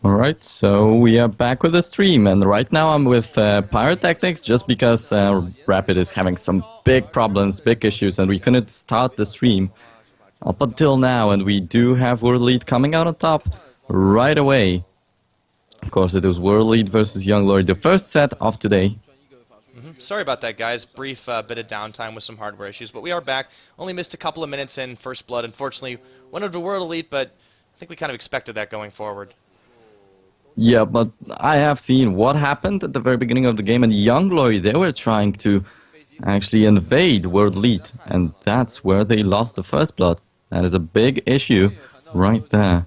Alright, so we are back with the stream, and right now I'm with PiraTechnics just because Rapid is having some big problems, big issues, and we couldn't start the stream up until now, and we do have World Lead coming out on top right away. Of course, it is World Lead versus Young Glory, the first set of today. Sorry about that, guys. Brief bit of downtime with some hardware issues, but we are back. Only missed a couple of minutes in First Blood. Unfortunately, went over to World Elite, but I think we kind of expected that going forward. Yeah, but I have seen what happened at the very beginning of the game, and Young Glory, they were trying to actually invade World Lead, and that's where they lost the First Blood. That is a big issue right there.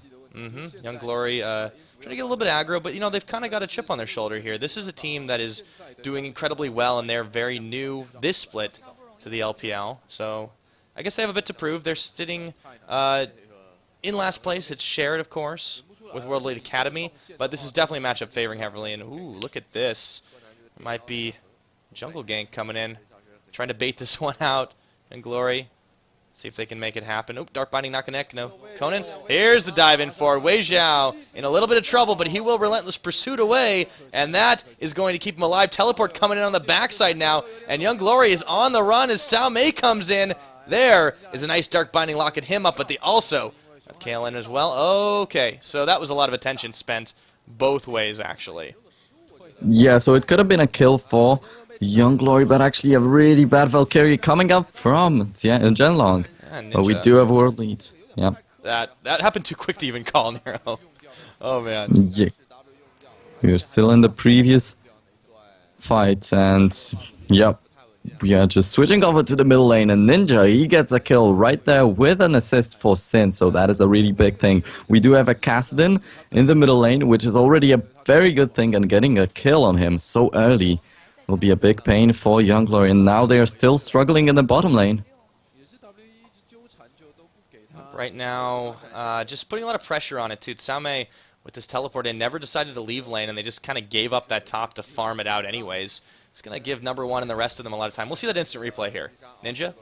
Young Glory trying to get a little bit aggro, but, you know, they've kind of got a chip on their shoulder here. This is a team that is doing incredibly well, and they're very new this split to the LPL. So I guess they have a bit to prove. They're sitting in last place. It's shared, of course, with World Elite Academy, but this is definitely a matchup favoring heavily. And, ooh, look at this. It might be Jungle Gank coming in, trying to bait this one out. And Glory, see if they can make it happen. Oop, Dark Binding not connect. No. Conan, here's the dive in for Wei Xiao in a little bit of trouble, but he will relentless pursuit away, and that is going to keep him alive. Teleport coming in on the backside now, and Young Glory is on the run as Sao Mei comes in. There is a nice Dark Binding locking him up, but they also got KLN as well. Okay, so that was a lot of attention spent both ways, actually. Yeah, so it could have been a kill for Young Glory, but actually a really bad Valkyrie coming up from Zhenlong. But we do have World Lead. Yeah. That happened too quick to even call, Nero. Oh, man. Yeah. We're still in the previous fight, and yep. We are just switching over to the middle lane, and Ninja, he gets a kill right there with an assist for Sin, so that is a really big thing. We do have a Kassadin in the middle lane, which is already a very good thing, and getting a kill on him so early will be a big pain for Young Glory, and now they are still struggling in the bottom lane. Right now, just putting a lot of pressure on it, too. Sao Mei, with this teleport in, never decided to leave lane, and they just kind of gave up that top to farm it out anyways. It's going to give number one and the rest of them a lot of time. We'll see that instant replay here. Ninja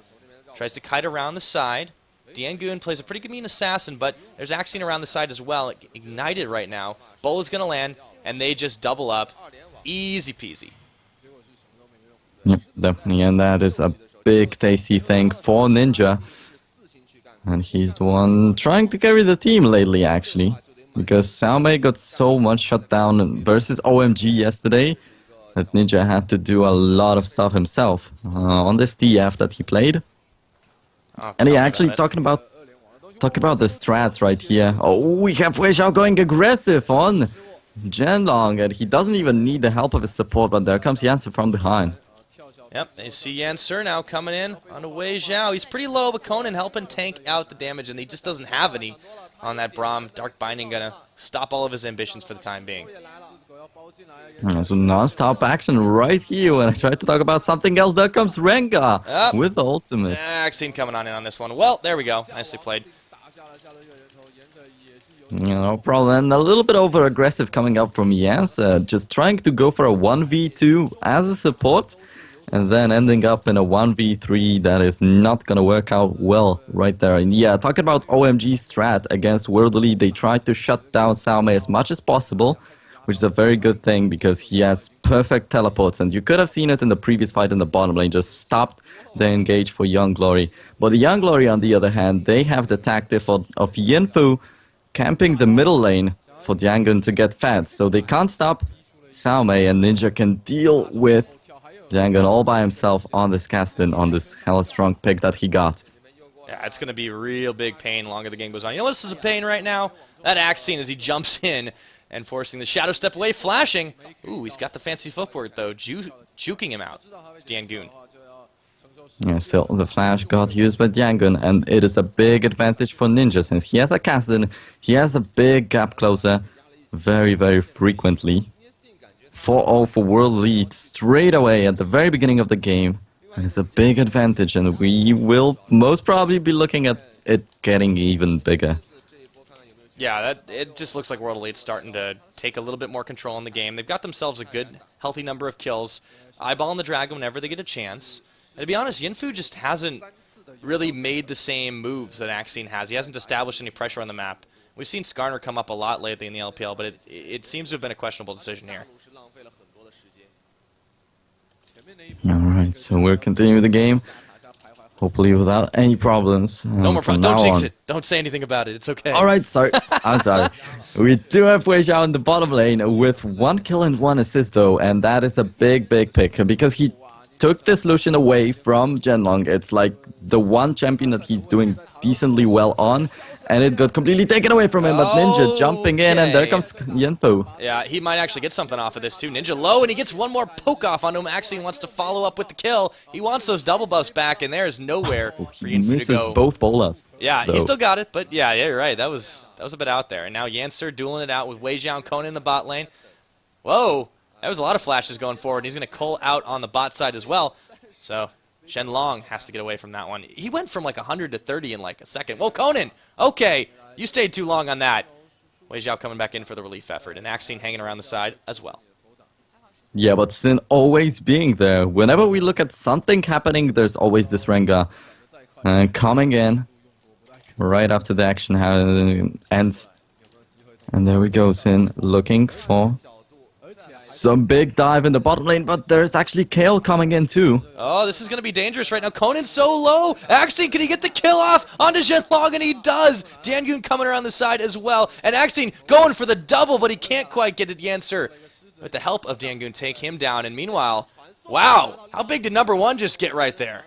tries to kite around the side. Diangoon plays a pretty good mean assassin, but there's Axion around the side as well. Ignited right now. Bull is going to land, and they just double up. Easy peasy. Yep, definitely, and that is a big tasty thing for Ninja. And he's the one trying to carry the team lately, actually. Because Sao Mei got so much shut down versus OMG yesterday that Ninja had to do a lot of stuff himself on this TF that he played. And he actually talking about the strats right here. Oh, we have Wei Xiao going aggressive on Zhenlong, and he doesn't even need the help of his support, but there comes Yancer from behind. Yep, they see Yancer now coming in on Wei Xiao. He's pretty low, but Conan helping tank out the damage, and he just doesn't have any on that Braum. Dark Binding gonna stop all of his ambitions for the time being. So non-stop action right here. When I tried to talk about something else, there comes Rengar with the ultimate. Axion coming on in on this one. Well, there we go. Nicely played. No problem. And a little bit over-aggressive coming up from Yancer. Just trying to go for a 1v2 as a support, and then ending up in a 1v3 that is not going to work out well right there. And yeah, talking about OMG strat against World Elite, they tried to shut down Sao Mei as much as possible, which is a very good thing because he has perfect teleports, and you could have seen it in the previous fight in the bottom lane, just stopped the engage for Young Glory. But the Young Glory, on the other hand, they have the tactic of Yinfu camping the middle lane for Diangoon to get fed, so they can't stop Sao Mei, and Ninja can deal with Diangoon all by himself on this Kassadin, on this hella strong pick that he got. Yeah, it's going to be real big pain longer the game goes on. You know what this is a pain right now? That Axion as he jumps in and forcing the shadow step away, flashing. Ooh, he's got the fancy footwork, though, juking him out. It's Diangoon. Yeah, still, the flash got used by Diangoon, and it is a big advantage for Ninja, since he has a Kassadin, he has a big gap closer very, very frequently. 4-0 for World Lead straight away at the very beginning of the game. It's a big advantage, and we will most probably be looking at it getting even bigger. Yeah, it just looks like World Elite's starting to take a little bit more control in the game. They've got themselves a good, healthy number of kills. Eyeballing the Dragon whenever they get a chance. And to be honest, Yinfu just hasn't really made the same moves that Axion has. He hasn't established any pressure on the map We've seen Skarner come up a lot lately in the LPL, but it seems to have been a questionable decision here. Alright, so we're continuing the game. Hopefully without any problems. No more from Don't now jinx on. it. Don't say anything about it. It's okay. Alright, sorry. I'm sorry. We do have Wei Xiao in the bottom lane with 1 kill and 1 assist though, and that is a big pick because he took this Lucian away from Zhenlong. It's like the one champion that he's doing decently well on, and it got completely taken away from him. But Ninja jumping in, and there comes Yenfu. Yeah, he might actually get something off of this too. Ninja low, and he gets one more poke off onto him. Actually wants to follow up with the kill. He wants those double buffs back, and there is nowhere for He Yenfu misses to go. both bolas. Yeah, though. he still got it, but yeah, you're right. That was a bit out there. And now Yancer dueling it out with Wei Xiao and Conan in the bot lane. Whoa, that was a lot of flashes going forward. He's going to cull out on the bot side as well. So Shenlong has to get away from that one. He went from like 100 to 30 in like a second. Whoa, Conan! Okay, you stayed too long on that. Wei Xiao coming back in for the relief effort, and Axine hanging around the side as well. Yeah, but Sin always being there. Whenever we look at something happening, there's always this Rengar coming in right after the action ends. And there we go, Sin looking for some big dive in the bottom lane, but there's actually Kale coming in too. Oh, this is going to be dangerous right now. Conan's so low. Axine, can he get the kill off onto Zhenlong? And he does. Dangun coming around the side as well. And Axine going for the double, but he can't quite get it. Yancer, with the help of Dangun, take him down. And meanwhile, wow, how big did number one just get right there?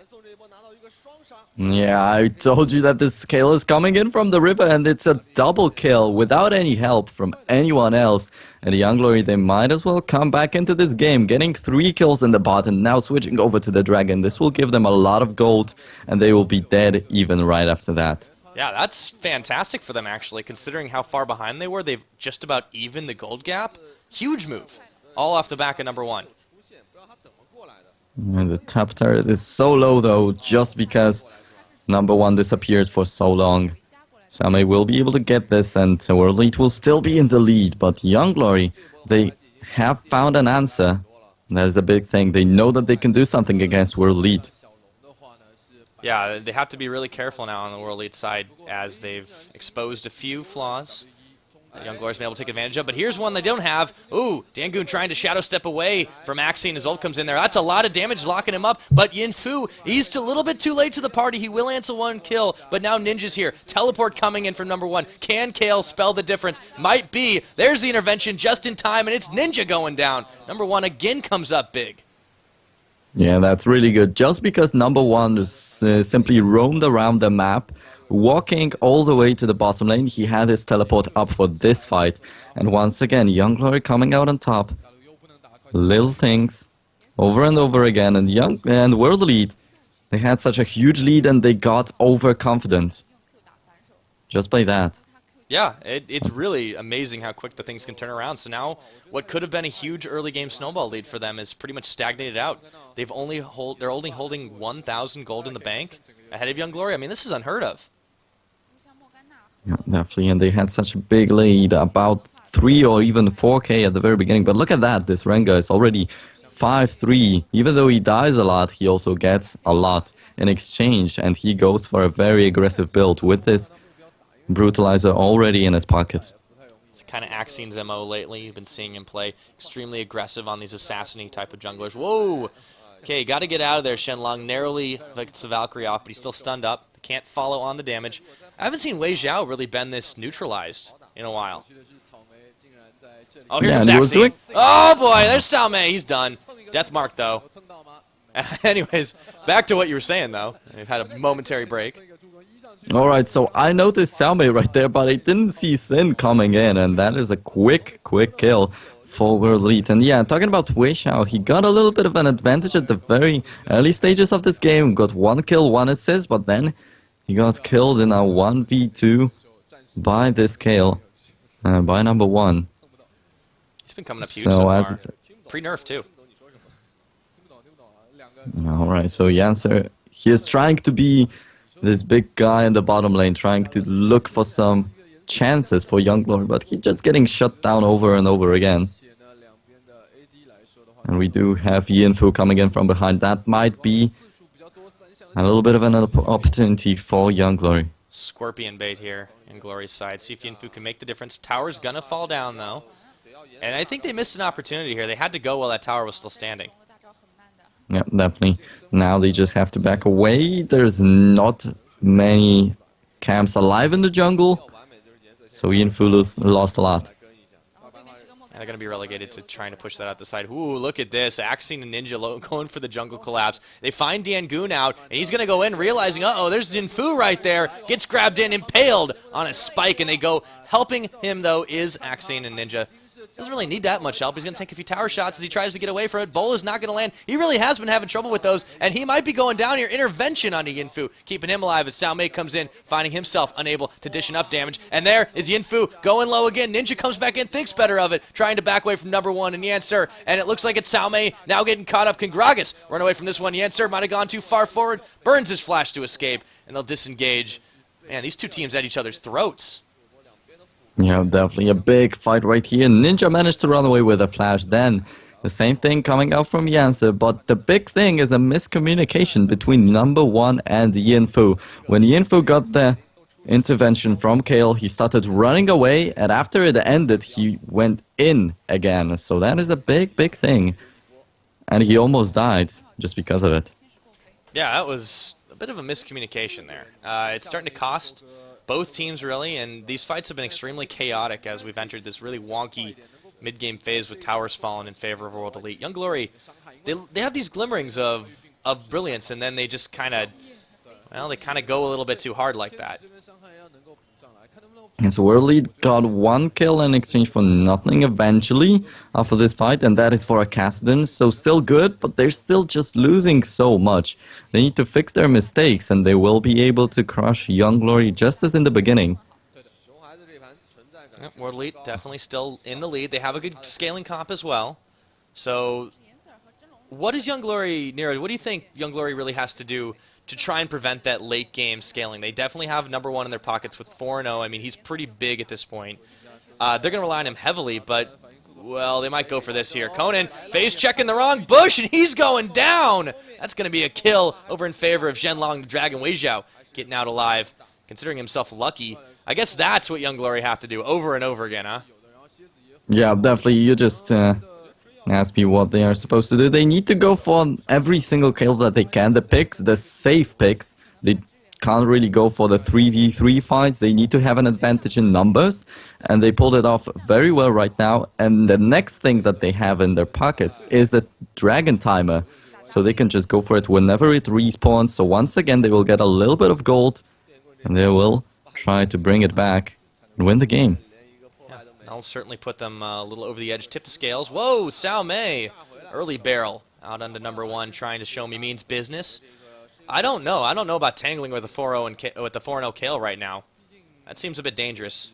Yeah, I told you that this kill is coming in from the river, and it's a double kill without any help from anyone else. And the Young Glory, they might as well come back into this game, getting 3 kills in the bot and now switching over to the Dragon. This will give them a lot of gold, and they will be dead even right after that. Yeah, that's fantastic for them, actually, considering how far behind they were. They've just about evened the gold gap. Huge move, all off the back of number one. And the top turret is so low, though, just because number one disappeared for so long. Samei will be able to get this, and World Elite will still be in the lead. But Young Glory, they have found an answer. That is a big thing. They know that they can do something against World Elite. Yeah, they have to be really careful now on the World Elite side, as they've exposed a few flaws Young Glory's been able to take advantage of. But here's one they don't have. Ooh, Dangun trying to shadow step away from Axine. His ult comes in there. That's a lot of damage locking him up. But Yinfu, he's a little bit too late to the party. He will answer one kill, but now Ninja's here. Teleport coming in from number one. Can Kale spell the difference? Might be. There's the intervention just in time, and it's Ninja going down. Number one again comes up big. Yeah, that's really good. Just because number one simply roamed around the map, walking all the way to the bottom lane, he had his teleport up for this fight. And once again, Young Glory coming out on top. Little things, over and over again. And World Elite, they had such a huge lead and they got overconfident. Just by that. Yeah, it's really amazing how quick the things can turn around. So now, what could have been a huge early game snowball lead for them is pretty much stagnated out. They're only holding 1,000 gold in the bank ahead of Young Glory. I mean, this is unheard of. Yeah, definitely, and they had such a big lead, about 3 or even 4k at the very beginning. But look at that, this Rengar is already 5-3. Even though he dies a lot, he also gets a lot in exchange, and he goes for a very aggressive build with this Brutalizer already in his pockets. It's kind of Axine's MO lately. You've been seeing him play extremely aggressive on these assassin-y type of junglers. Whoa! Okay, got to get out of there, Shenlong. Narrowly gets the Valkyrie off, but he's still stunned up. Can't follow on the damage. I haven't seen Wei Xiao really been this neutralized in a while. Oh, here comes Axine. Oh boy, there's Salmei. He's done. Death mark, though. Anyways, back to what you were saying, though. We've had a momentary break. Alright, so I noticed Xiaomei right there, but I didn't see Sin coming in, and that is a quick kill for World Elite. And yeah, talking about Wei Xiao, he got a little bit of an advantage at the very early stages of this game. Got 1 kill, 1 assist, but then he got killed in a 1v2 by this Kale, by number one. He's been coming up huge so far. Pre-nerf, too. Alright, so Yancer, he is trying to be this big guy in the bottom lane, trying to look for some chances for Young Glory, but he's just getting shut down over and over again. And we do have Yinfu coming in from behind. That might be a little bit of an opportunity for Young Glory. scorpion bait here in Glory's side. See if Yinfu can make the difference. Tower's gonna fall down though. And I think they missed an opportunity here. They had to go while that tower was still standing. Yeah, definitely. Now they just have to back away. There's not many camps alive in the jungle. So Yinfu lost a lot. And they're going to be relegated to trying to push that out the side. Ooh, look at this. Axine and Ninja going for the jungle collapse. They find Diangoon out, and he's going to go in, realizing, uh-oh, there's Jinfu right there. Gets grabbed in, impaled on a spike, and they go. Helping him, though, is Axine and Ninja. Doesn't really need that much help. He's going to take a few tower shots as he tries to get away from it. Bowl is not going to land. He really has been having trouble with those, and he might be going down here. Intervention onto Yinfu, keeping him alive as Sao Mei comes in, finding himself unable to dish enough damage. And there is Yinfu going low again. Ninja comes back in, thinks better of it, trying to back away from number one and Yancer. And it looks like it's Sao Mei now getting caught up. Can Gragas run away from this one? Yancer might have gone too far forward. Burns his flash to escape, and they'll disengage. Man, these two teams at each other's throats. Yeah, definitely a big fight right here. Ninja managed to run away with a flash. Then the same thing coming out from Yancer, but the big thing is a miscommunication between number one and Yinfu. When Yinfu got the intervention from Kale, he started running away, and after it ended, he went in again. So that is a big, big thing. And he almost died just because of it. Yeah, that was a bit of a miscommunication there. It's starting to cost both teams, really, and these fights have been extremely chaotic as we've entered this really wonky mid-game phase with towers falling in favor of World Elite. Young Glory, they have these glimmerings of brilliance, and then they just kind of, well, they kind of go a little bit too hard like that. And so World Elite got one kill in exchange for nothing eventually after this fight, and that is for a Kassadin. So still good, but they're still just losing so much. They need to fix their mistakes, and they will be able to crush Young Glory just as in the beginning. Yep, World Elite definitely still in the lead. They have a good scaling comp as well. So what is Young Glory, Nero, what do you think Young Glory really has to do to try and prevent that late game scaling? They definitely have number one in their pockets with 4-0. I mean, he's pretty big at this point. They're going to rely on him heavily, but, well, they might go for this here. Conan phase checking the wrong bush, and he's going down. That's going to be a kill over in favor of Zhenlong, the Dragon Wei Zhao, getting out alive, considering himself lucky. I guess that's what Young Glory have to do over and over again, huh? Yeah, definitely. You just ask me what they are supposed to do. They need to go for every single kill that they can. The picks, the safe picks. They can't really go for the 3v3 fights. They need to have an advantage in numbers, and they pulled it off very well right now. And the next thing that they have in their pockets is the Dragon Timer. So they can just go for it whenever it respawns. So once again, they will get a little bit of gold, and they will try to bring it back and win the game. I'll certainly put them a little over the edge. Tip the scales. Whoa, Sao Mei. Early barrel out onto number one, trying to show me means business. I don't know. I don't know about tangling with the 4-0 and with the 4-0 Kale right now. That seems a bit dangerous.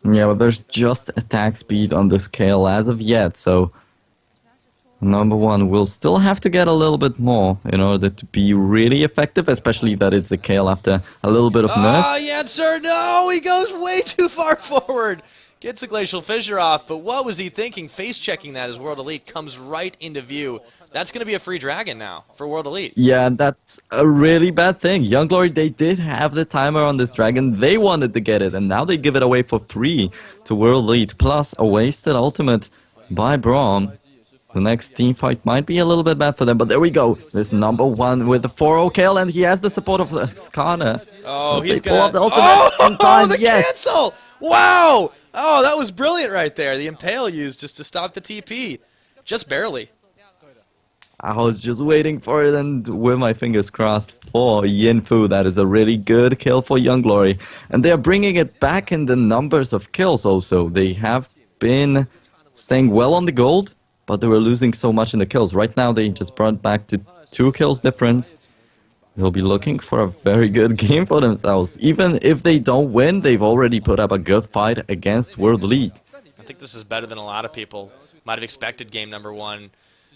Yeah, but there's just attack speed on this Kale as of yet, so number one will still have to get a little bit more in order to be really effective, especially that it's a Kale after a little bit of nerfs. Ah, Yancer, no! He goes way too far forward. Gets a Glacial Fissure off, but what was he thinking? Face checking that as World Elite comes right into view. That's going to be a free dragon now for World Elite. Yeah, that's a really bad thing. Young Glory, they did have the timer on this dragon. They wanted to get it, and now they give it away for free to World Elite. Plus, a wasted ultimate by Braum. The next team fight might be a little bit bad for them, but there we go. This number one with the 4-0 kill, and he has the support of Skana. Oh, he's pull gonna... up the ultimate in time. The yes! cancel! Wow! Oh, that was brilliant right there. The Impale used just to stop the TP. Just barely. I was just waiting for it, and with my fingers crossed for Yinfu. That is a really good kill for Young Glory. And they're bringing it back in the numbers of kills also. They have been staying well on the gold, but they were losing so much in the kills. Right now, they just brought back to 2 kills difference. They'll be looking for a very good game for themselves. Even if they don't win, they've already put up a good fight against World Elite. I think this is better than a lot of people might have expected game number one.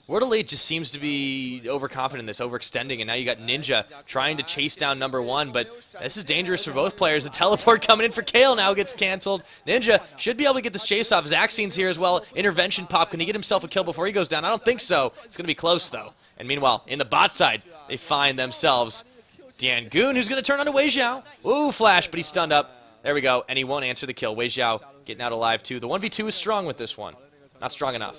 World Elite just seems to be overconfident in this, overextending, and now you got Ninja trying to chase down number one, but this is dangerous for both players. The teleport coming in for Kale now gets canceled. Ninja should be able to get this chase off. His Axine's here as well. Intervention pop. Can he get himself a kill before he goes down? I don't think so. It's going to be close, though. And meanwhile, in the bot side, they find themselves Diangoon, who's going to turn onto Wei Xiao. Ooh, flash, but he's stunned up. There we go, and he won't answer the kill. Wei Xiao getting out alive, too. The 1v2 is strong with this one. Not strong enough.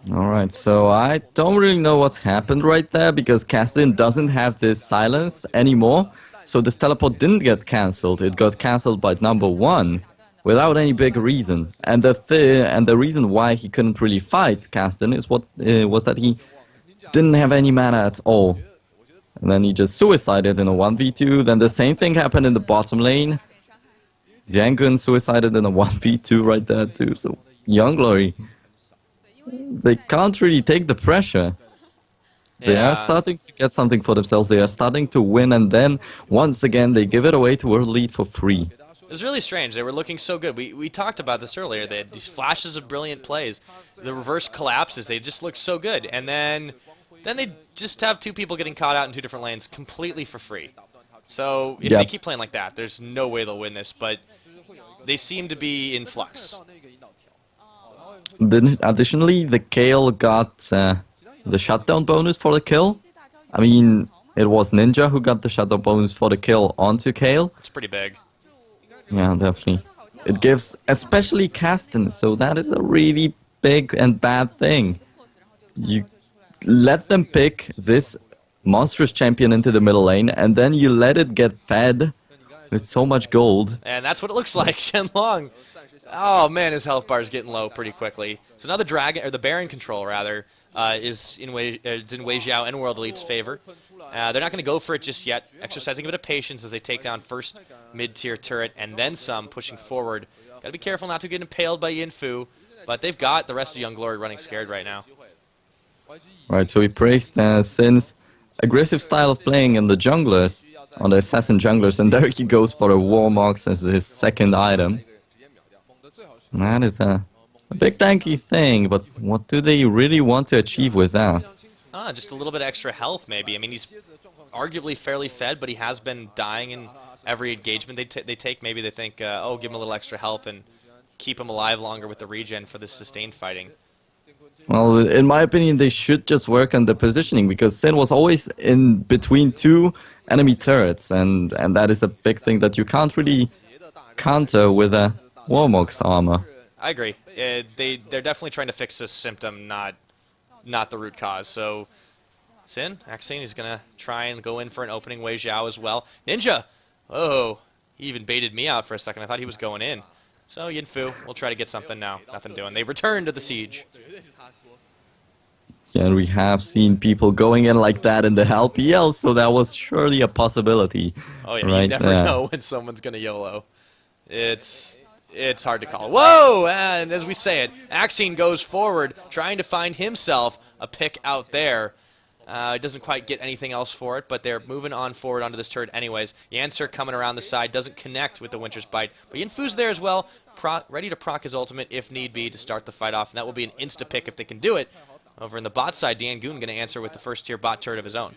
Alright, so I don't really know what's happened right there, because Castin doesn't have this silence anymore. So this teleport didn't get cancelled. It got cancelled by number 1. Without any big reason. And the reason why he couldn't really fight Castin is was that he didn't have any mana at all. And then he just suicided in a 1v2. Then the same thing happened in the bottom lane. Diangoon suicided in a 1v2 right there too. So Young Glory, they can't really take the pressure. They Yeah. are starting to get something for themselves. They are starting to win, and then once again they give it away to World Lead for free. It was really strange. They were looking so good. We talked about this earlier. They had these flashes of brilliant plays. The reverse collapses, they just looked so good. And then they just have two people getting caught out in two different lanes completely for free. So if they keep playing like that, there's no way they'll win this. But they seem to be in flux. Then additionally, the Kale got the shutdown bonus for the kill. I mean, it was Ninja who got the shutdown bonus for the kill onto Kale. It's pretty big. Yeah, definitely. It gives especially Caston, so that is a really big and bad thing. You let them pick this monstrous champion into the middle lane, and then you let it get fed with so much gold. And that's what it looks like. Shenlong. Oh man, his health bar is getting low pretty quickly. So now the dragon, or the Baron control rather, is in Wei Xiao and World Elite's favor. They're not going to go for it just yet, exercising a bit of patience as they take down first mid-tier turret and then some, pushing forward. Got to be careful not to get impaled by Yinfu, but they've got the rest of Young Glory running scared right now. Right, so we praised Sin's aggressive style of playing in the junglers, on the assassin junglers, and there he goes for a Warmox as his second item. And that is a big tanky thing, but what do they really want to achieve with that? Just a little bit extra health, maybe. I mean, he's arguably fairly fed, but he has been dying in every engagement they take. Maybe they think, oh, give him a little extra health and keep him alive longer with the regen for the sustained fighting. Well, in my opinion, they should just work on the positioning, because Sin was always in between two enemy turrets, and that is a big thing that you can't really counter with a Warmox armor. I agree. They're definitely trying to fix this symptom, not the root cause. So, Sin, Axine is going to try and go in for an opening Wei Xiao as well. Ninja! Oh, he even baited me out for a second. I thought he was going in. So, Yinfu, we'll try to get something now. Nothing doing. They return to the siege. Yeah, and we have seen people going in like that in the LPL, so that was surely a possibility. Oh, yeah, right you never know when someone's going to YOLO. It's hard to call. Whoa! And as we say it, Axine goes forward, trying to find himself a pick out there. Doesn't quite get anything else for it, but they're moving on forward onto this turret anyways. Yancer coming around the side, doesn't connect with the Winter's Bite, but Yinfu's there as well, ready to proc his ultimate if need be to start the fight off, and that will be an insta-pick if they can do it. Over in the bot side, Diangoon going to answer with the first-tier bot turret of his own.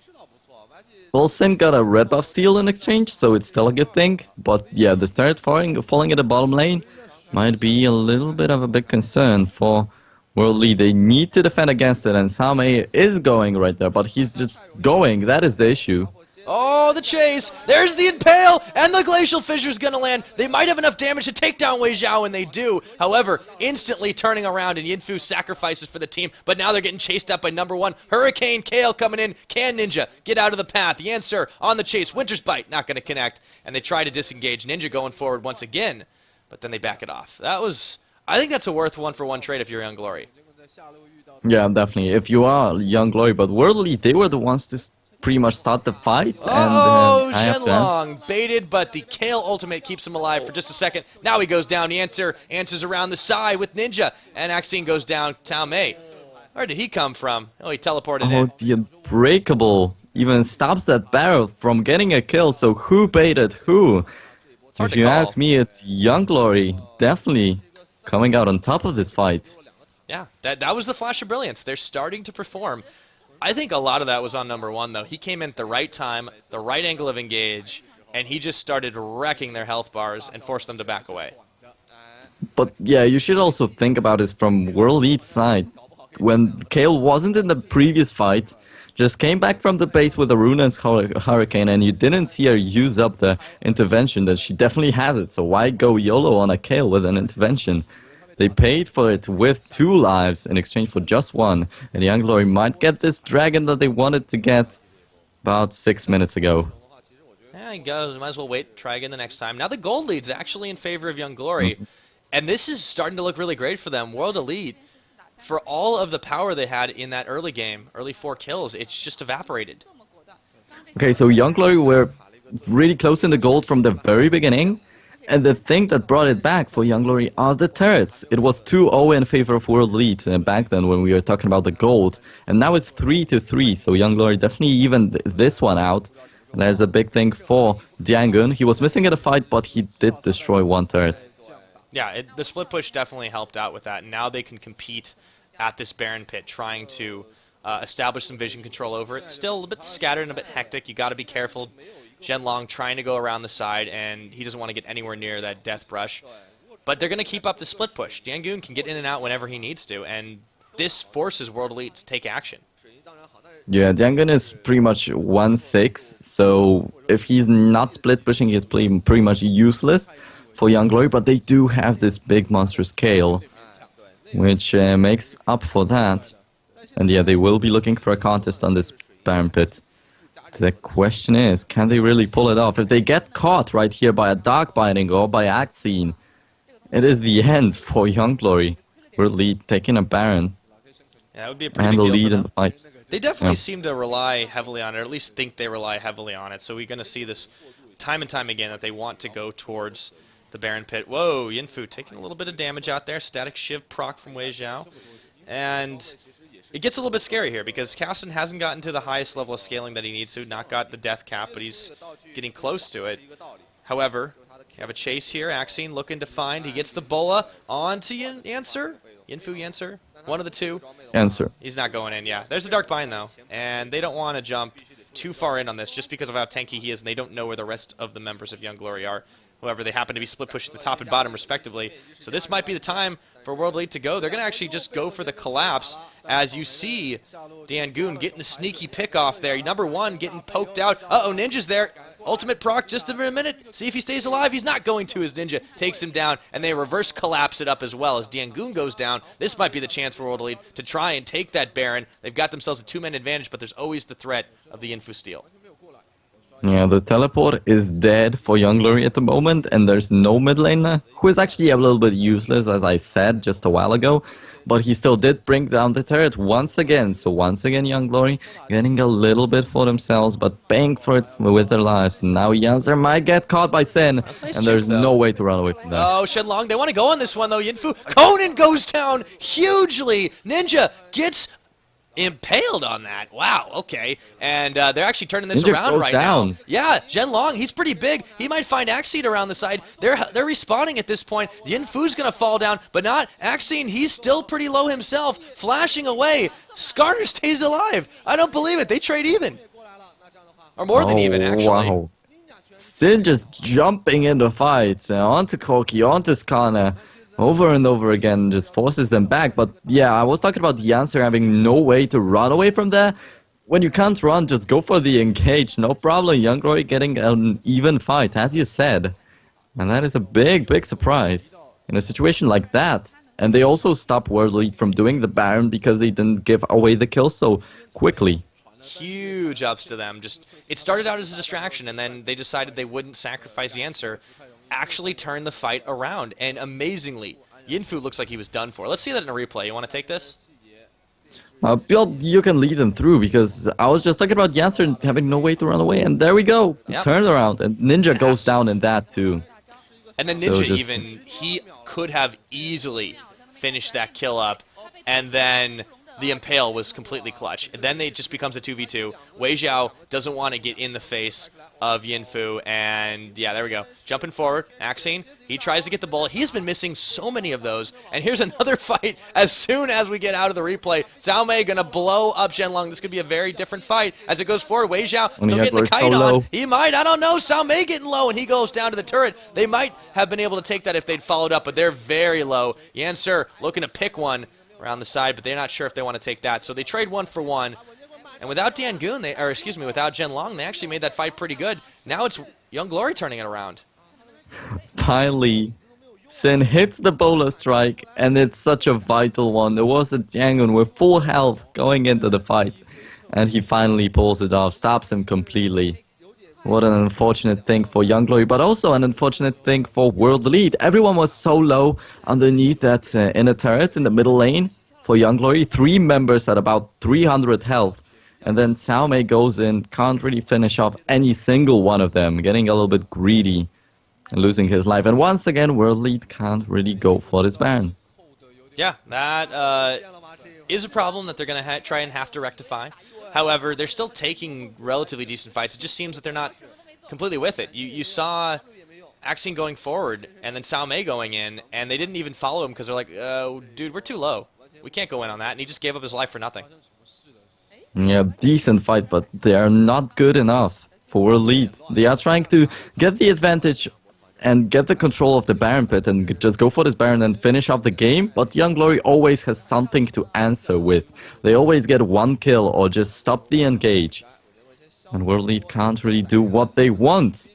Well, Sin got a red buff steal in exchange, so it's still a good thing. But yeah, the turret falling at the bottom lane might be a little bit of a big concern for World Lead. They need to defend against it, and Same is going right there, but he's just going. That is the issue. Oh, the chase! There's the impale, and the glacial fissure's gonna land. They might have enough damage to take down Wei Xiao, and they do. However, instantly turning around, and Yinfu sacrifices for the team, but now they're getting chased up by number one. Hurricane Kale coming in. Can Ninja get out of the path? The answer on the chase. Winter's Bite not gonna connect, and they try to disengage. Ninja going forward once again, but then they back it off. I think that's a worth one-for-one trade if you're Young Glory. Yeah, definitely. If you are Young Glory, but World Lead, they were the ones to pretty much start the fight. Oh, and Shenlong baited, but the Kale ultimate keeps him alive for just a second. Now he goes down. The answers around the side with Ninja, and Axine goes down. Tao Mei. Where did he come from? Oh, he teleported in. The Unbreakable even stops that barrel from getting a kill, so who baited who? If you ask me, it's Young Glory definitely coming out on top of this fight. Yeah, that was the flash of brilliance. They're starting to perform. I think a lot of that was on number one, though. He came in at the right time, the right angle of engage, and he just started wrecking their health bars and forced them to back away. But yeah, you should also think about this from World Lead's side. When Kale wasn't in the previous fight, just came back from the base with a Runa's Hurricane, and you didn't see her use up the intervention. That she definitely has it, so why go YOLO on a Kayle with an intervention? They paid for it with 2 lives in exchange for just 1, and Young Glory might get this dragon that they wanted to get about 6 minutes ago. Yeah, he goes. Might as well wait, try again the next time. Now the gold lead's actually in favor of Young Glory, and this is starting to look really great for them. World Elite, for all of the power they had in that early game, early 4 kills, it's just evaporated. Okay, so Young Glory were really close in the gold from the very beginning. And the thing that brought it back for Young Glory are the turrets. It was 2-0 in favor of World Elite back then when we were talking about the gold. And now it's 3-3, so Young Glory definitely evened this one out. And that's a big thing for Diangun. He was missing in the fight, but he did destroy 1 turret. Yeah, the split push definitely helped out with that. Now they can compete at this Baron pit, trying to establish some vision control over it. Still a bit scattered and a bit hectic. You got to be careful. Zhenlong trying to go around the side, and he doesn't want to get anywhere near that death brush. But they're going to keep up the split push. Diangun can get in and out whenever he needs to, and this forces World Elite to take action. Yeah, Diangun is pretty much 1-6, so if he's not split pushing, he's pretty much useless for Young Glory, but they do have this big monstrous Kayle, which makes up for that. And yeah, they will be looking for a contest on this Baron pit. The question is, can they really pull it off? If they get caught right here by a Dark Binding or by Axine, it is the end for Young Glory. World Elite taking a Baron. Yeah, that would be a pretty and big the deal lead for in them. the fight. They definitely seem to rely heavily on it, or at least think they rely heavily on it. So we're going to see this time and time again that they want to go towards the Baron pit. Whoa, Yinfu taking a little bit of damage out there. Static Shiv proc from Wei Xiao. And it gets a little bit scary here because Caston hasn't gotten to the highest level of scaling that he needs to. Not got the death cap, but he's getting close to it. However, you have a chase here. Axine looking to find. He gets the bola onto Yancer. Yinfu Yancer. One of the two. Answer. He's not going in, yeah. There's the Dark Bind, though. And they don't want to jump too far in on this just because of how tanky he is, and they don't know where the rest of the members of Young Glory are. However, they happen to be split pushing the top and bottom, respectively. So this might be the time for World Elite to go. They're going to actually just go for the collapse, as you see Diangun getting the sneaky pick off there. Number 1 getting poked out. Uh-oh, Ninja's there. Ultimate proc just in a minute. See if he stays alive. He's not going to. His Ninja takes him down, and they reverse collapse it up as well as Diangun goes down. This might be the chance for World Elite to try and take that Baron. They've got themselves a 2-man advantage, but there's always the threat of the Infu steal. Yeah, the teleport is dead for Young Glory at the moment, and there's no mid laner, who is actually a little bit useless, as I said just a while ago, but he still did bring down the turret once again. So once again, Young Glory getting a little bit for themselves, but paying for it with their lives. Now Yancer might get caught by Sin, nice and there's chip, no way to run away from that. Oh, Shenlong, they want to go on this one, though. Yinfu, Conan goes down hugely. Ninja gets impaled on that. Wow, okay. And they're actually turning this Ninja around goes right down. now. Yeah, Zhenlong, he's pretty big. He might find Axine around the side. They're respawning at this point. Yinfu's going to fall down, but not Axine. He's still pretty low himself, flashing away. Skarner stays alive. I don't believe it. They trade even. Or more than even, actually. Wow. Sin just jumping into fights, onto Koki, onto Skarner. Over and over again, just forces them back. But yeah, I was talking about the answer having no way to run away from there. When you can't run, just go for the engage. No problem. Young Glory getting an even fight, as you said. And that is a big, big surprise in a situation like that. And they also stopped World Elite from doing the Baron because they didn't give away the kill so quickly. Huge ups to them. Just it started out as a distraction, and then they decided they wouldn't sacrifice the answer. Actually turned the fight around, and amazingly, Yinfu looks like he was done for. Let's see that in a replay. You want to take this? Bill, you can lead them through, because I was just talking about Yancer having no way to run away, and there we go. The turnaround, and Ninja goes down in that too. And then Ninja he could have easily finished that kill up, and then the Impale was completely clutch. And then it just becomes a 2v2. Wei Xiao doesn't want to get in the face of Yinfu, and yeah, there we go. Jumping forward, Axine, he tries to get the bullet. He's been missing so many of those, and here's another fight as soon as we get out of the replay. Zhao Mei gonna blow up Zhenlong. This could be a very different fight as it goes forward. Wei Xiao still getting the kite on. He might, I don't know, Zhao Mei getting low, and he goes down to the turret. They might have been able to take that if they'd followed up, but they're very low. Yancer looking to pick one around the side, but they're not sure if they want to take that. So they trade 1 for 1. And without Dangoon, without Zhenlong, they actually made that fight pretty good. Now it's Young Glory turning it around. Finally, Sin hits the bowler strike, and it's such a vital one. There was a Dangoon with full health going into the fight, and he finally pulls it off, stops him completely. What an unfortunate thing for Young Glory, but also an unfortunate thing for World Elite. Everyone was so low underneath that inner turret in the middle lane for Young Glory. 3 members at about 300 health. And then Cao Mei goes in, can't really finish off any single one of them, getting a little bit greedy and losing his life. And once again, World Elite can't really go for this Baron. Yeah, that is a problem that they're going to try and have to rectify. However, they're still taking relatively decent fights. It just seems that they're not completely with it. You saw Axion going forward and then Cao Mei going in, and they didn't even follow him because they're like, dude, we're too low. We can't go in on that. And he just gave up his life for nothing. Yeah, decent fight, but they are not good enough for World Elite. They are trying to get the advantage and get the control of the Baron pit and just go for this Baron and finish off the game, but Young Glory always has something to answer with. They always get 1 kill or just stop the engage. And World Elite can't really do what they want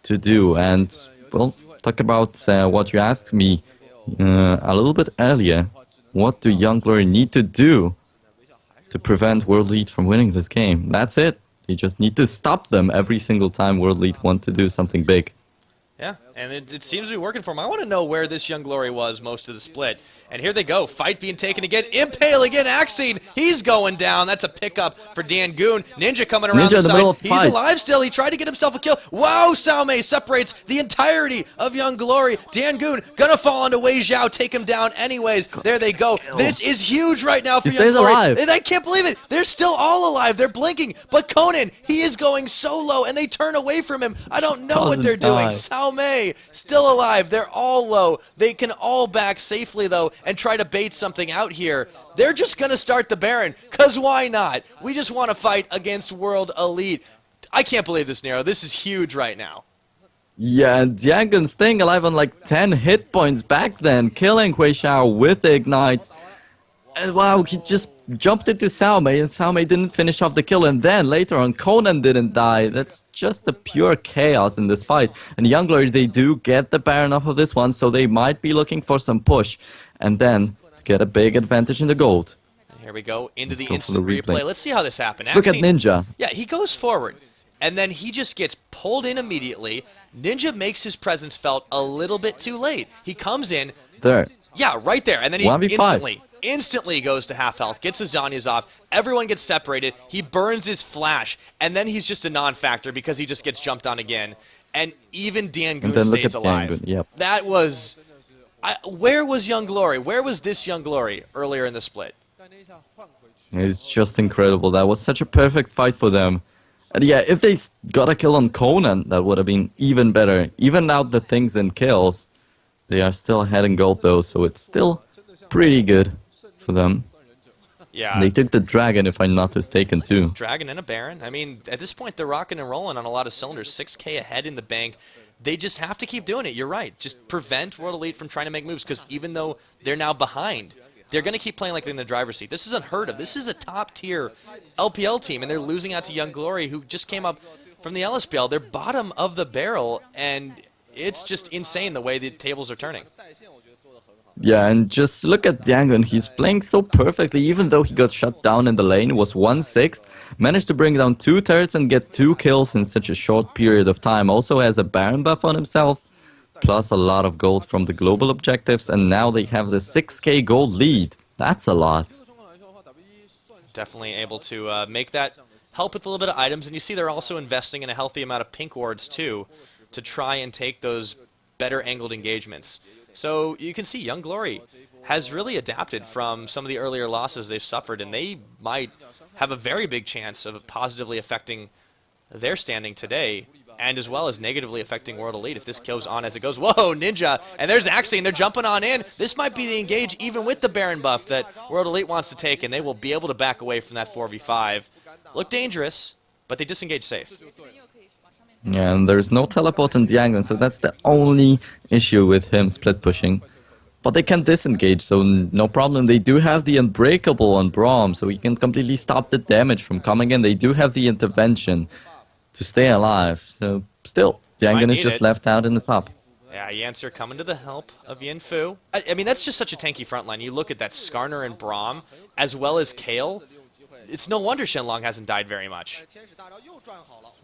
to do. And, well, talk about what you asked me a little bit earlier. What do Young Glory need to do to prevent World Elite from winning this game? That's it. You just need to stop them every single time World Elite want to do something big. Yeah, and it seems to be working for him. I want to know where this Young Glory was most of the split. And here they go. Fight being taken again. Impale again. Axion. He's going down. That's a pickup for Dangoon. Ninja coming around the side. He's alive still. He tried to get himself a kill. Wow, Cao Mei separates the entirety of Young Glory. Dangoon gonna fall onto Wei Zhao. Take him down anyways. There they go. This is huge right now for Young Glory. Alive. I can't believe it. They're still all alive. They're blinking. But Conan, he is going solo, and they turn away from him. I don't know what they're doing. Cao Mei still alive. They're all low. They can all back safely, though, and try to bait something out here. They're just going to start the Baron, because why not? We just want to fight against World Elite. I can't believe this, Nero. This is huge right now. Yeah, and Dangoon staying alive on like 10 hit points back then, killing Hui Xiao with the Ignite. And wow, he just jumped into Cao Mei, and Cao Mei didn't finish off the kill, and then later on Conan didn't die. That's just a pure chaos in this fight. And Young Glory, they do get the Baron off of this one, so they might be looking for some push, and then get a big advantage in the gold. Here we go, into the instant replay. Let's see how this happens. Look at Ninja. Yeah, he goes forward, and then he just gets pulled in immediately. Ninja makes his presence felt a little bit too late. He comes in. There. Yeah, right there, and then he 1v5. instantly goes to half health, gets his Zhonya's off, everyone gets separated, he burns his flash, and then he's just a non-factor because he just gets jumped on again. And even Dangoon stays alive. Dangoon, yep. That was... where was Young Glory? Where was this Young Glory earlier in the split? It's just incredible. That was such a perfect fight for them. And yeah, if they got a kill on Conan, that would have been even better. Even out the things in kills, they are still ahead in gold though, so it's still pretty good for them. Yeah. They took the Dragon, if I'm not mistaken, too. Dragon and a Baron. I mean, at this point, they're rocking and rolling on a lot of cylinders. 6K ahead in the bank. They just have to keep doing it. You're right. Just prevent World Elite from trying to make moves, because even though they're now behind, they're going to keep playing like they're in the driver's seat. This is unheard of. This is a top-tier LPL team, and they're losing out to Young Glory, who just came up from the LSPL. They're bottom of the barrel, and it's just insane the way the tables are turning. Yeah, and just look at Dangoon. He's playing so perfectly, even though he got shut down in the lane. It was 1-6. Managed to bring down 2 turrets and get 2 kills in such a short period of time. Also has a Baron buff on himself, plus a lot of gold from the global objectives. And now they have the 6k gold lead. That's a lot. Definitely able to make that help with a little bit of items. And you see they're also investing in a healthy amount of pink wards, too, to try and take those better angled engagements. So you can see Young Glory has really adapted from some of the earlier losses they've suffered, and they might have a very big chance of positively affecting their standing today, and as well as negatively affecting World Elite if this goes on as it goes. Whoa, Ninja! And there's Axion. They're jumping on in. This might be the engage even with the Baron buff that World Elite wants to take, and they will be able to back away from that 4v5. Look dangerous, but they disengage safe. Yeah, and there's no teleport in Dangoon, so that's the only issue with him split pushing. but they can disengage, so no problem. They do have the Unbreakable on Braum, so he can completely stop the damage from coming in. They do have the intervention to stay alive, so still, Diangon is just left out in the top. Yeah, Yancer coming to the help of Yinfu. I mean, that's just such a tanky front line. You look at that Skarner and Braum, as well as Kale. It's no wonder Shenlong hasn't died very much.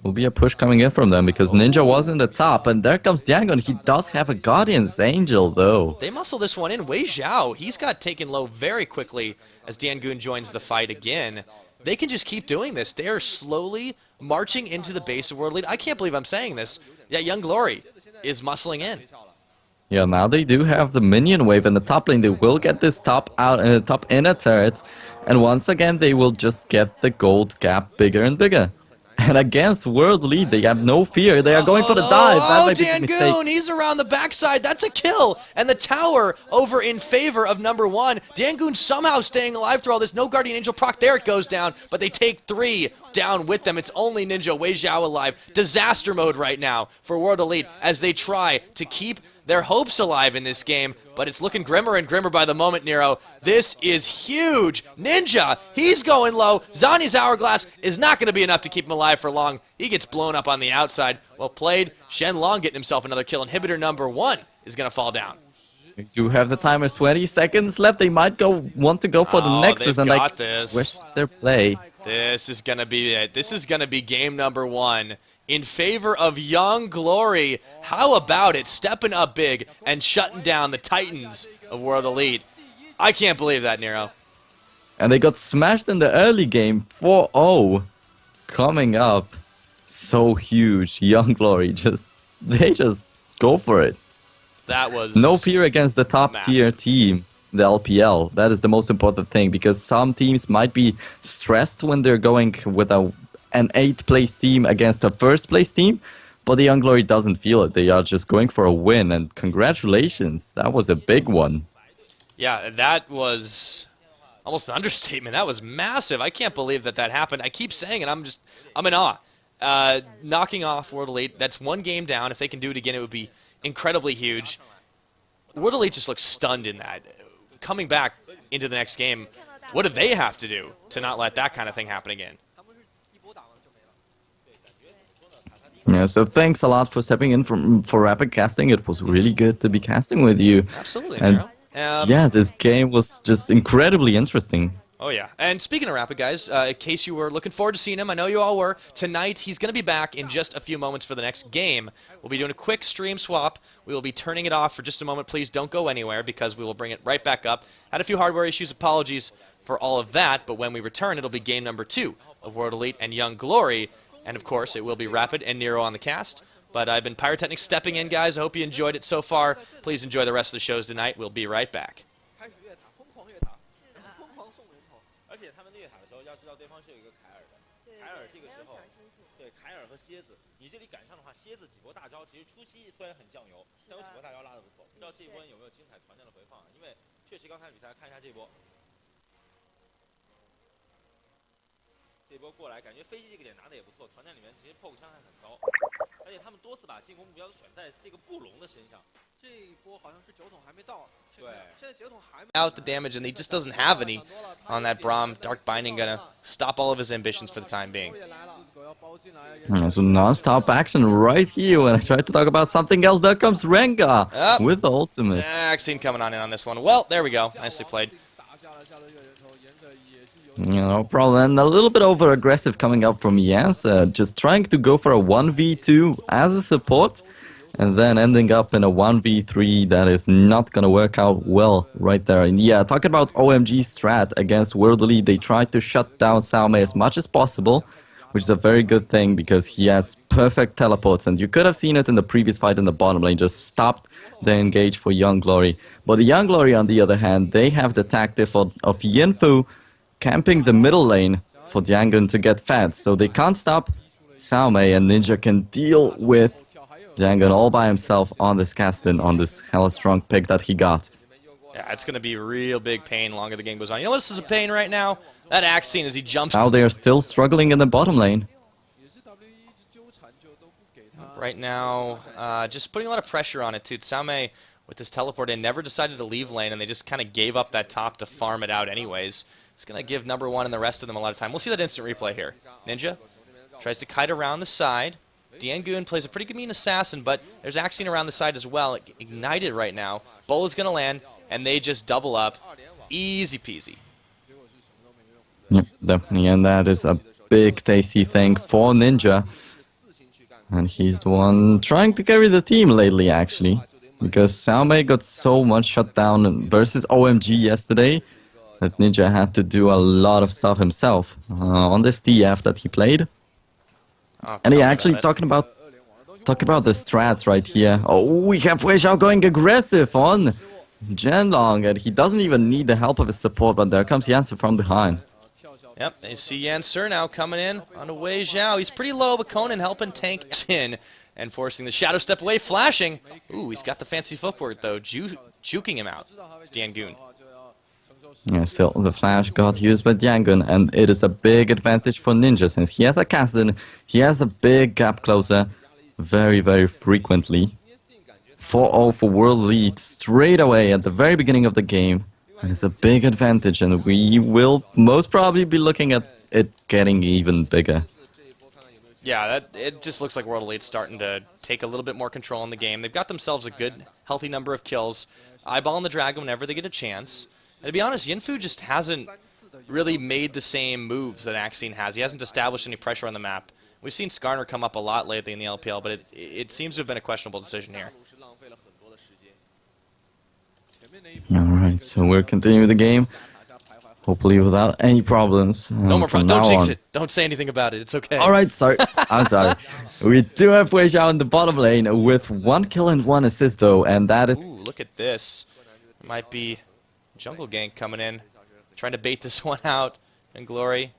Will be a push coming in from them because Ninja was in the top, and there comes Diangon. He does have a Guardian's Angel, though. They muscle this one in. Wei Zhao, he's got taken low very quickly as Diangon joins the fight again. They can just keep doing this. They are slowly marching into the base of World Lead. I can't believe I'm saying this. Yeah, Young Glory is muscling in. Yeah, now they do have the minion wave in the top lane. They will get this top inner turret, and once again they will just get the gold gap bigger and bigger. And against World Lead, they have no fear. They are going for the dive. That might be a mistake. He's around the backside. That's a kill. And the tower over in favor of number one. Diangon somehow staying alive through all this. No Guardian Angel proc. There it goes down. But they take 3 down with them. It's only Ninja Wei Zhao alive. Disaster mode right now for World Elite as they try to keep their hopes alive in this game, but it's looking grimmer and grimmer by the moment, Nero. This is huge. Ninja, he's going low. Zani's Hourglass is not going to be enough to keep him alive for long. He gets blown up on the outside. Well played. Shenlong getting himself another kill. Inhibitor number 1 is going to fall down. We do have the timer, 20 seconds left. They might want to go for the Nexus, and I wish their play. This is going to be it. This is going to be game number 1. In favor of Young Glory. How about it? Stepping up big and shutting down the Titans of World Elite. I can't believe that, Nero. And they got smashed in the early game, 4-0. Coming up, so huge. Young Glory, they just go for it. That was no fear against the top tier team, the LPL. That is the most important thing, because some teams might be stressed when they're going with an 8th place team against a 1st place team, but the Young Glory doesn't feel it. They are just going for a win, and congratulations. That was a big one. Yeah, that was almost an understatement. That was massive. I can't believe that happened. I keep saying it. I'm in awe. Knocking off World Elite, that's 1 game down. If they can do it again, it would be incredibly huge. World Elite just looks stunned in that. Coming back into the next game, what do they have to do to not let that kind of thing happen again? Yeah, so thanks a lot for stepping in for Rapid Casting. It was really good to be casting with you. Absolutely, and yeah, this game was just incredibly interesting. Oh yeah, and speaking of Rapid, guys, in case you were looking forward to seeing him, I know you all were, tonight he's going to be back in just a few moments for the next game. We'll be doing a quick stream swap. We will be turning it off for just a moment. Please don't go anywhere, because we will bring it right back up. Had a few hardware issues, apologies for all of that, but when we return, it'll be game number 2 of World Elite and Young Glory. And of course, it will be Rapid and Nero on the cast. But I've been PiraTechnics stepping in, guys. I hope you enjoyed it so far. Please enjoy the rest of the shows tonight. We'll be right back. Out the damage, and he just doesn't have any on that Braum. Dark Binding gonna stop all of his ambitions for the time being. Yeah, so non-stop action right here. When I tried to talk about something else, there comes Rengar with the ultimate. Axine coming on in on this one. Well, there we go. Nicely played. No problem. And a little bit over-aggressive coming up from Jens. Just trying to go for a 1v2 as a support, and then ending up in a 1v3 that is not going to work out well right there. And yeah, talking about OMG strat against World Elite, they tried to shut down Xiaomei as much as possible, which is a very good thing because he has perfect teleports. And you could have seen it in the previous fight in the bottom lane, just stopped the engage for Young Glory. But the Young Glory, on the other hand, they have the tactic of Yinfu camping the middle lane for Diangon to get fed. So they can't stop Xiaomei, and Ninja can deal with Diangon all by himself on this Caston, on this hella strong pick that he got. Yeah, it's going to be real big pain the longer the game goes on. You know what this is a pain right now? That Axine as he jumps. Now they are still struggling in the bottom lane. Right now, just putting a lot of pressure on it too. Xiaomei with this teleport in. Never decided to leave lane, and they just kind of gave up that top to farm it out anyways. It's going to give number one and the rest of them a lot of time. We'll see that instant replay here. Ninja tries to kite around the side. Diangoon plays a pretty good mean assassin, but there's Axion around the side as well. Ignited right now. Bull is going to land, and they just double up. Easy peasy. Yep, definitely, and that is a big tasty thing for Ninja. And he's the one trying to carry the team lately, actually. Because Xiaomei got so much shut down versus OMG yesterday that Ninja had to do a lot of stuff himself on this TF that he played. Oh, and he actually talking about the strats right here. Oh, we have Wei Xiao going aggressive on Zhenlong, and he doesn't even need the help of his support, but there comes Yancer from behind. Yep, they see Yancer now coming in on the Wei Xiao. He's pretty low, but Conan helping tank in and forcing the shadow step away, flashing. Ooh, he's got the fancy footwork though, juking him out. It's Diangoon. Yeah, still the flash got used by Diangoon, and it is a big advantage for Ninja since he has a Kassadin, he has a big gap closer very, very frequently. 4-0 for world lead straight away at the very beginning of the game. That is a big advantage, and we will most probably be looking at it getting even bigger. Yeah, it just looks like World Elite's starting to take a little bit more control in the game. They've got themselves a good, healthy number of kills, eyeballing the dragon whenever they get a chance. And to be honest, Yinfu just hasn't really made the same moves that Axion has. He hasn't established any pressure on the map. We've seen Skarner come up a lot lately in the LPL, but it seems to have been a questionable decision here. Alright, so we're continuing the game. Hopefully without any problems. No more from problems. Don't now jinx on. it. Don't say anything about it. It's okay. Alright, sorry. I'm sorry. We do have Wei Xiao in the bottom lane with 1 kill and 1 assist though, and that is... Ooh, look at this. Might be Jungle Gank coming in, trying to bait this one out. And Glory,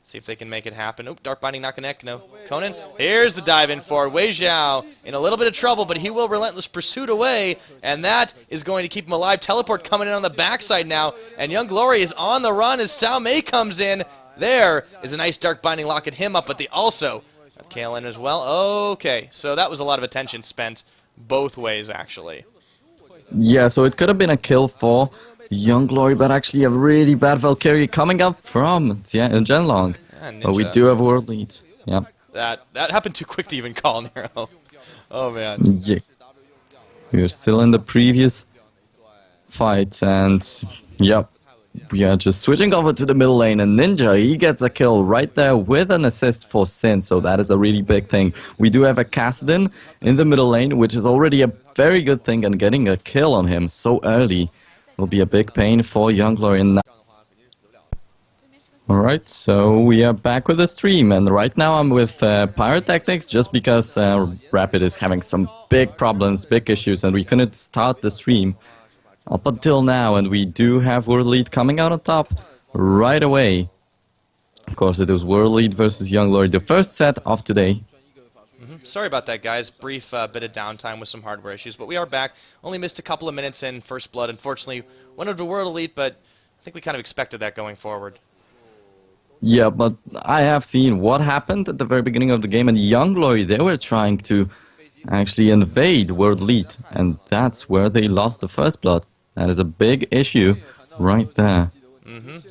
see if they can make it happen. Oop, Dark Binding not connect. No. Conan, here's the dive in for Wei Xiao in a little bit of trouble, but he will relentless pursuit away, and that is going to keep him alive. Teleport coming in on the backside now, and Young Glory is on the run as Xiaomei comes in. There is a nice Dark Binding locking him up, but they also have KLN as well. Okay, so that was a lot of attention spent both ways, actually. Yeah, so it could have been a kill for Young Glory, but actually a really bad Valkyrie coming up from Zhenlong. Yeah, but we do have a world lead. Yeah. That happened too quick to even call, Nero. Oh, man. Yeah. We're still in the previous fight, and yep. We are just switching over to the middle lane, and Ninja, he gets a kill right there with an assist for Sin, so that is a really big thing. We do have a Kassadin in the middle lane, which is already a very good thing, and getting a kill on him so early will be a big pain for Young Glory in that. Alright, so we are back with the stream, and right now I'm with PiraTechnics just because Rapid is having some big problems, big issues, and we couldn't start the stream up until now, and we do have World Lead coming out on top right away. Of course, it was World Lead versus Young Glory, the first set of today. Sorry about that, guys. Brief bit of downtime with some hardware issues, but we are back. Only missed a couple of minutes in First Blood. Unfortunately, went over to World Elite, but I think we kind of expected that going forward. Yeah, but I have seen what happened at the very beginning of the game, and Young Glory, they were trying to actually invade World Elite, and that's where they lost the First Blood. That is a big issue right there.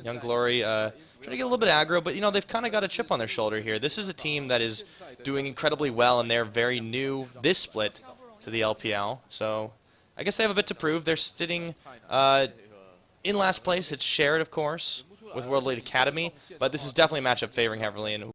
Young Glory trying to get a little bit aggro, but you know, they've kind of got a chip on their shoulder here. This is a team that is doing incredibly well, and they're very new this split to the LPL. So I guess they have a bit to prove. They're sitting in last place. It's shared, of course, with World Elite Academy, but this is definitely a matchup favoring heavily. And